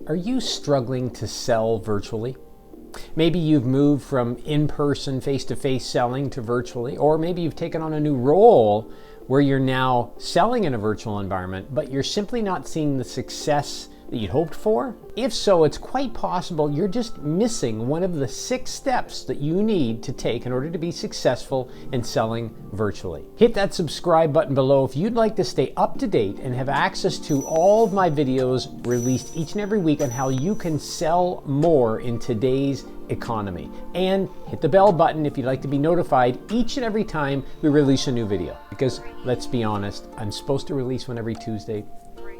Are you struggling to sell virtually? Maybe you've moved from in-person, face-to-face selling to virtually, or maybe you've taken on a new role where you're now selling in a virtual environment, but you're simply not seeing the success that you'd hoped for? If so, it's quite possible you're just missing one of the 6 steps that you need to take in order to be successful in selling virtually. Hit that subscribe button below if you'd like to stay up to date and have access to all of my videos released each and every week on how you can sell more in today's economy. And hit the bell button if you'd like to be notified each and every time we release a new video. Because let's be honest, I'm supposed to release one every Tuesday.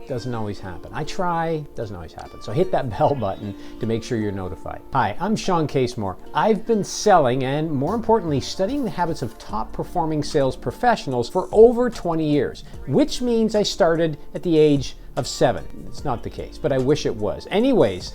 Doesn't always happen. I try, doesn't always happen. So hit that bell button to make sure you're notified. Hi, I'm Shawn Casemore. I've been selling and, more importantly, studying the habits of top performing sales professionals for over 20 years, which means I started at the age of 7. It's not the case, but I wish it was. Anyways,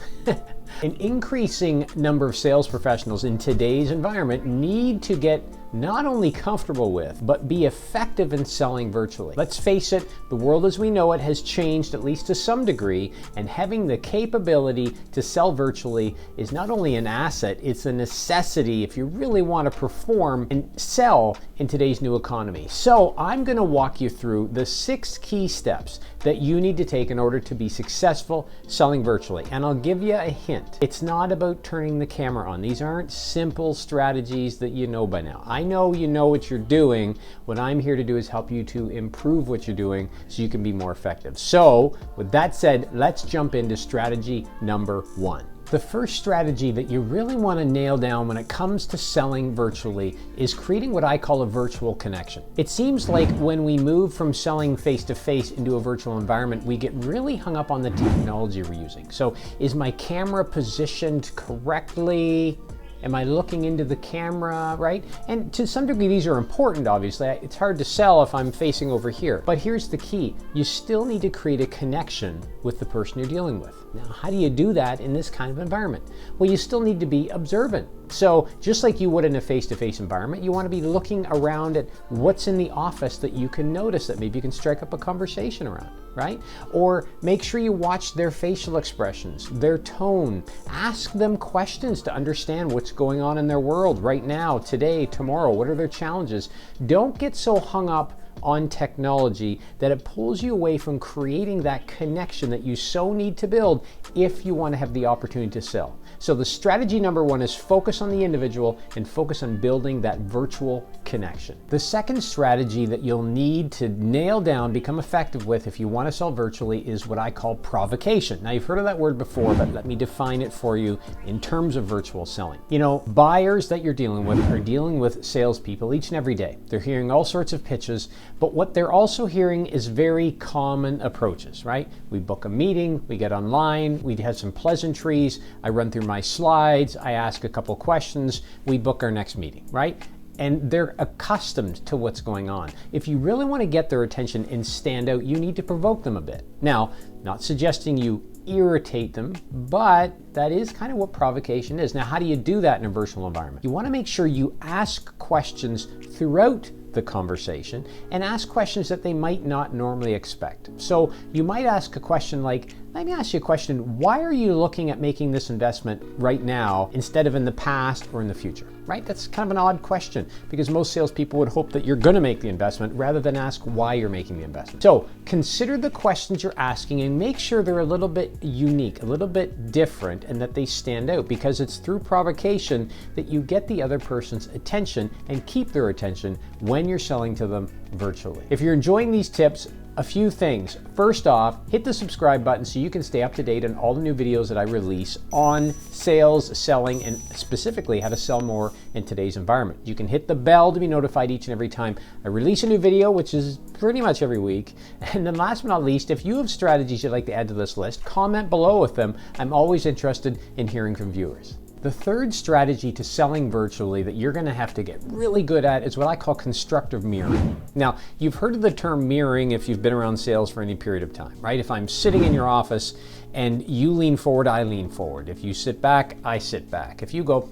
an increasing number of sales professionals in today's environment need to get not only comfortable with, but be effective in selling virtually. Let's face it, the world as we know it has changed at least to some degree, and having the capability to sell virtually is not only an asset, it's a necessity if you really want to perform and sell in today's new economy. So I'm going to walk you through the 6 key steps that you need to take in order to be successful selling virtually. And I'll give you a hint. It's not about turning the camera on. These aren't simple strategies that you know by now. I know you know what you're doing. What I'm here to do is help you to improve what you're doing so you can be more effective. So with that said, let's jump into strategy number 1. The first strategy that you really want to nail down when it comes to selling virtually is creating what I call a virtual connection. It seems like when we move from selling face-to-face into a virtual environment, we get really hung up on the technology we're using. So is my camera positioned correctly? Am I looking into the camera, right? And to some degree, these are important, obviously. It's hard to sell if I'm facing over here. But here's the key. You still need to create a connection with the person you're dealing with. Now, how do you do that in this kind of environment? Well, you still need to be observant. So just like you would in a face-to-face environment, you want to be looking around at what's in the office that you can notice that maybe you can strike up a conversation around, right? Or make sure you watch their facial expressions, their tone. Ask them questions to understand what's going on in their world right now, today, tomorrow. What are their challenges? Don't get so hung up on technology that it pulls you away from creating that connection that you so need to build if you want to have the opportunity to sell. So the strategy number 1 is focus on the individual and focus on building that virtual connection. The second strategy that you'll need to nail down, become effective with if you want to sell virtually is what I call provocation. Now you've heard of that word before, but let me define it for you in terms of virtual selling. You know, buyers that you're dealing with are dealing with salespeople each and every day. They're hearing all sorts of pitches, but what they're also hearing is very common approaches, right? We book a meeting, we get online, we have some pleasantries, I run through my slides, I ask a couple questions, we book our next meeting, right? And they're accustomed to what's going on. If you really want to get their attention and stand out, you need to provoke them a bit. Now, not suggesting you irritate them, but that is kind of what provocation is. Now, how do you do that in a virtual environment? You want to make sure you ask questions throughout the conversation and ask questions that they might not normally expect. So you might ask a question like, let me ask you a question, why are you looking at making this investment right now instead of in the past or in the future, right? That's kind of an odd question because most salespeople would hope that you're going to make the investment rather than ask why you're making the investment. So consider the questions you're asking and make sure they're a little bit unique, a little bit different, and that they stand out, because it's through provocation that you get the other person's attention and keep their attention when you're selling to them virtually. If you're enjoying these tips, a few things. First off, hit the subscribe button so you can stay up to date on all the new videos that I release on sales, selling, and specifically how to sell more in today's environment. You can hit the bell to be notified each and every time I release a new video, which is pretty much every week. And then last but not least, if you have strategies you'd like to add to this list, comment below with them. I'm always interested in hearing from viewers. The third strategy to selling virtually that you're going to have to get really good at is what I call constructive mirroring. Now, you've heard of the term mirroring if you've been around sales for any period of time, right? If I'm sitting in your office and you lean forward, I lean forward. If you sit back, I sit back. If you go,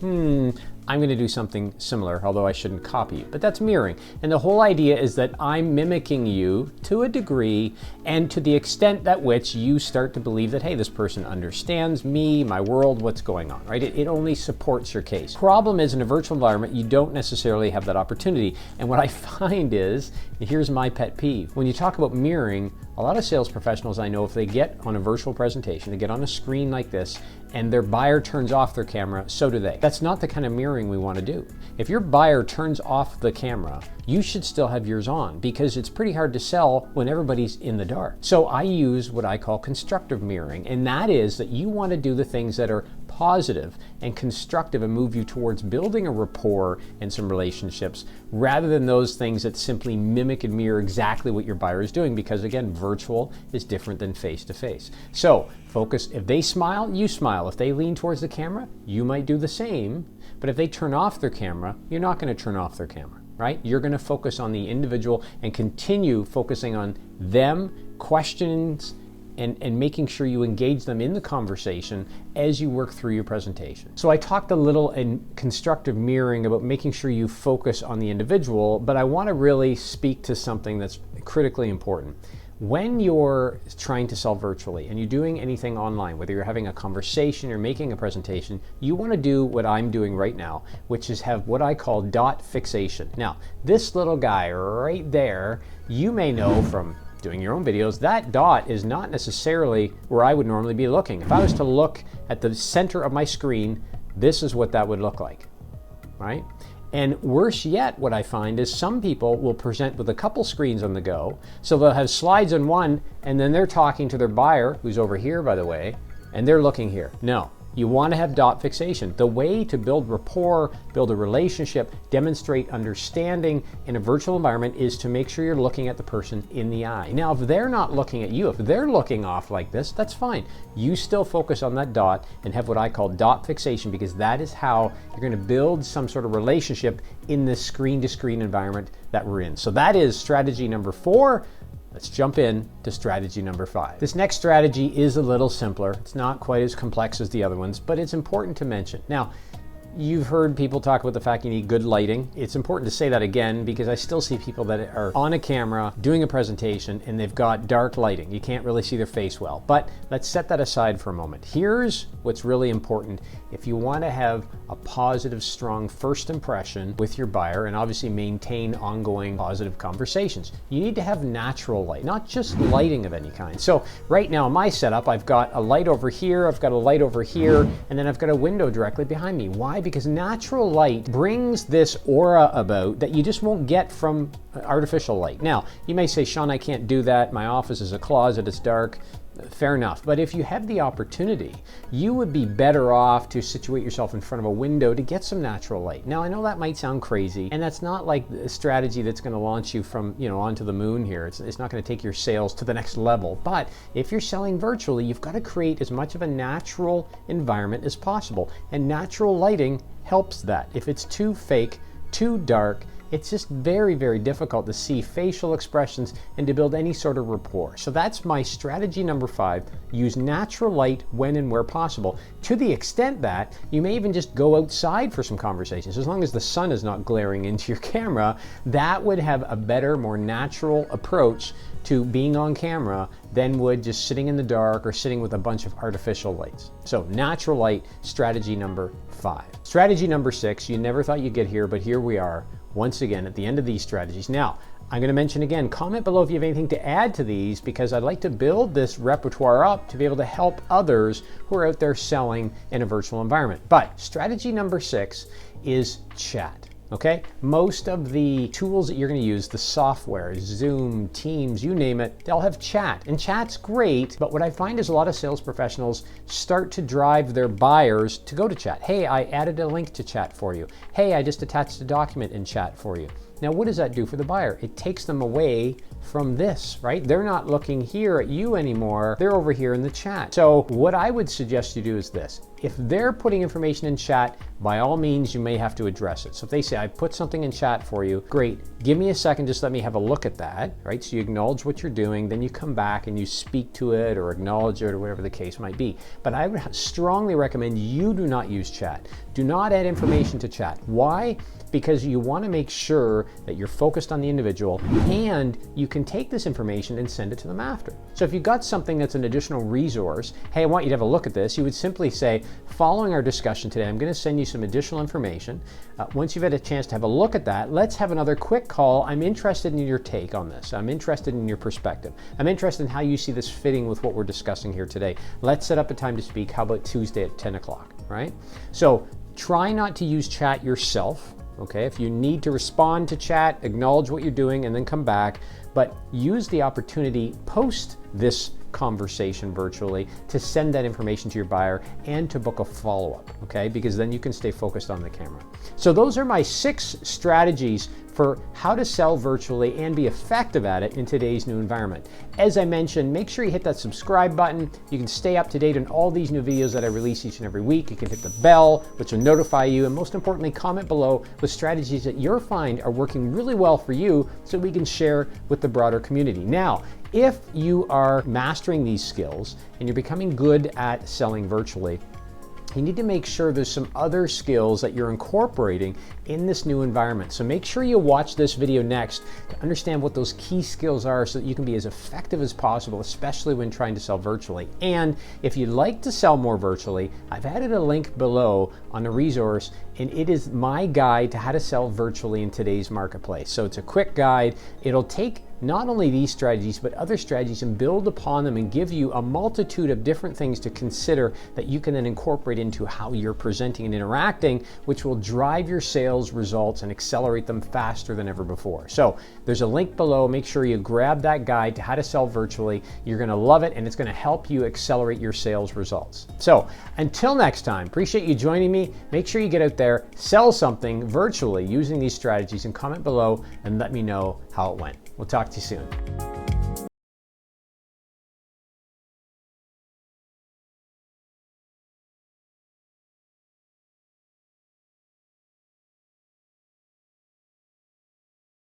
I'm going to do something similar, although I shouldn't copy you. But that's mirroring. And the whole idea is that I'm mimicking you to a degree, and to the extent at which you start to believe that, hey, this person understands me, my world, what's going on, right? It only supports your case. Problem is, in a virtual environment, you don't necessarily have that opportunity. And what I find is, here's my pet peeve. When you talk about mirroring, a lot of sales professionals I know, if they get on a virtual presentation, they get on a screen like this, and their buyer turns off their camera, so do they. That's not the kind of mirroring we want to do. If your buyer turns off the camera, you should still have yours on, because it's pretty hard to sell when everybody's in the dark. So I use what I call constructive mirroring, and that is that you want to do the things that are positive and constructive and move you towards building a rapport and some relationships, rather than those things that simply mimic and mirror exactly what your buyer is doing, because again, virtual is different than face-to-face. So focus. If they smile, you smile. If they lean towards the camera, you might do the same. But if they turn off their camera, you're not going to turn off their camera, right? You're going to focus on the individual and continue focusing on them, questions, and making sure you engage them in the conversation as you work through your presentation. So I talked a little in constructive mirroring about making sure you focus on the individual, but I want to really speak to something that's critically important. When you're trying to sell virtually and you're doing anything online, whether you're having a conversation or making a presentation, you want to do what I'm doing right now, which is have what I call dot fixation. Now, this little guy right there, you may know from doing your own videos, that dot is not necessarily where I would normally be looking. If I was to look at the center of my screen, this is what that would look like, right? And worse yet, what I find is some people will present with a couple screens on the go. So they'll have slides on one, and then they're talking to their buyer, who's over here, by the way, and they're looking here. No. You want to have dot fixation. The way to build rapport, build a relationship, demonstrate understanding in a virtual environment is to make sure you're looking at the person in the eye. Now, if they're not looking at you, if they're looking off like this, that's fine. You still focus on that dot and have what I call dot fixation, because that is how you're going to build some sort of relationship in this screen-to-screen environment that we're in. So that is strategy number 4. Let's jump in to strategy number 5. This next strategy is a little simpler. It's not quite as complex as the other ones, but it's important to mention. Now, you've heard people talk about the fact you need good lighting. It's important to say that again, because I still see people that are on a camera doing a presentation and they've got dark lighting. You can't really see their face well. But let's set that aside for a moment. Here's what's really important. If you want to have a positive, strong first impression with your buyer and obviously maintain ongoing positive conversations, you need to have natural light, not just lighting of any kind. So right now in my setup, I've got a light over here, I've got a light over here, and then I've got a window directly behind me. Why? Because natural light brings this aura about that you just won't get from artificial light. Now, you may say, Shawn, I can't do that. My office is a closet, it's dark. Fair enough. But if you have the opportunity, you would be better off to situate yourself in front of a window to get some natural light. Now, I know that might sound crazy, and that's not like a strategy that's going to launch you from, onto the moon here. It's not going to take your sales to the next level. But if you're selling virtually, you've got to create as much of a natural environment as possible. And natural lighting helps that. If it's too fake, too dark, it's just very, very difficult to see facial expressions and to build any sort of rapport. So that's my strategy number 5. Use natural light when and where possible, to the extent that you may even just go outside for some conversations. As long as the sun is not glaring into your camera, that would have a better, more natural approach to being on camera than would just sitting in the dark or sitting with a bunch of artificial lights. So natural light, strategy number 5. Strategy number 6, you never thought you'd get here, but here we are. Once again, at the end of these strategies. Now, I'm going to mention again, comment below if you have anything to add to these, because I'd like to build this repertoire up to be able to help others who are out there selling in a virtual environment. But strategy number 6 is chat. Okay? Most of the tools that you're going to use, the software, Zoom, Teams, you name it, they'll have chat. And chat's great, but what I find is a lot of sales professionals start to drive their buyers to go to chat. Hey, I added a link to chat for you. Hey, I just attached a document in chat for you. Now, what does that do for the buyer? It takes them away from this, right? They're not looking here at you anymore. They're over here in the chat. So what I would suggest you do is this. If they're putting information in chat, by all means, you may have to address it. So if they say, I put something in chat for you, great, give me a second, just let me have a look at that, right? So you acknowledge what you're doing, then you come back and you speak to it or acknowledge it or whatever the case might be. But I would strongly recommend you do not use chat. Do not add information to chat. Why? Because you want to make sure that you're focused on the individual and you can take this information and send it to them after. So if you've got something that's an additional resource, hey, I want you to have a look at this, you would simply say, following our discussion today, I'm going to send you some additional information. Once you've had a chance to have a look at that, let's have another quick call. I'm interested in your take on this. I'm interested in your perspective. I'm interested in how you see this fitting with what we're discussing here today. Let's set up a time to speak. How about Tuesday at 10 o'clock, right? So try not to use chat yourself. Okay, if you need to respond to chat, acknowledge what you're doing and then come back, but use the opportunity post this conversation virtually to send that information to your buyer and to book a follow-up, okay? Because then you can stay focused on the camera. So those are my 6 strategies for how to sell virtually and be effective at it in today's new environment. As I mentioned, make sure you hit that subscribe button. You can stay up to date on all these new videos that I release each and every week. You can hit the bell, which will notify you, and most importantly, comment below with strategies that you find are working really well for you so we can share with the broader community. Now, if you are mastering these skills and you're becoming good at selling virtually, you need to make sure there's some other skills that you're incorporating in this new environment. So make sure you watch this video next to understand what those key skills are so that you can be as effective as possible, especially when trying to sell virtually. And if you'd like to sell more virtually, I've added a link below on a resource, and it is my guide to how to sell virtually in today's marketplace. So it's a quick guide. It'll take not only these strategies, but other strategies and build upon them and give you a multitude of different things to consider that you can then incorporate into how you're presenting and interacting, which will drive your sales results and accelerate them faster than ever before. So there's a link below. Make sure you grab that guide to how to sell virtually. You're going to love it, and it's going to help you accelerate your sales results. So until next time, appreciate you joining me. Make sure you get out there, sell something virtually using these strategies, and comment below and let me know how it went. We'll talk to you soon.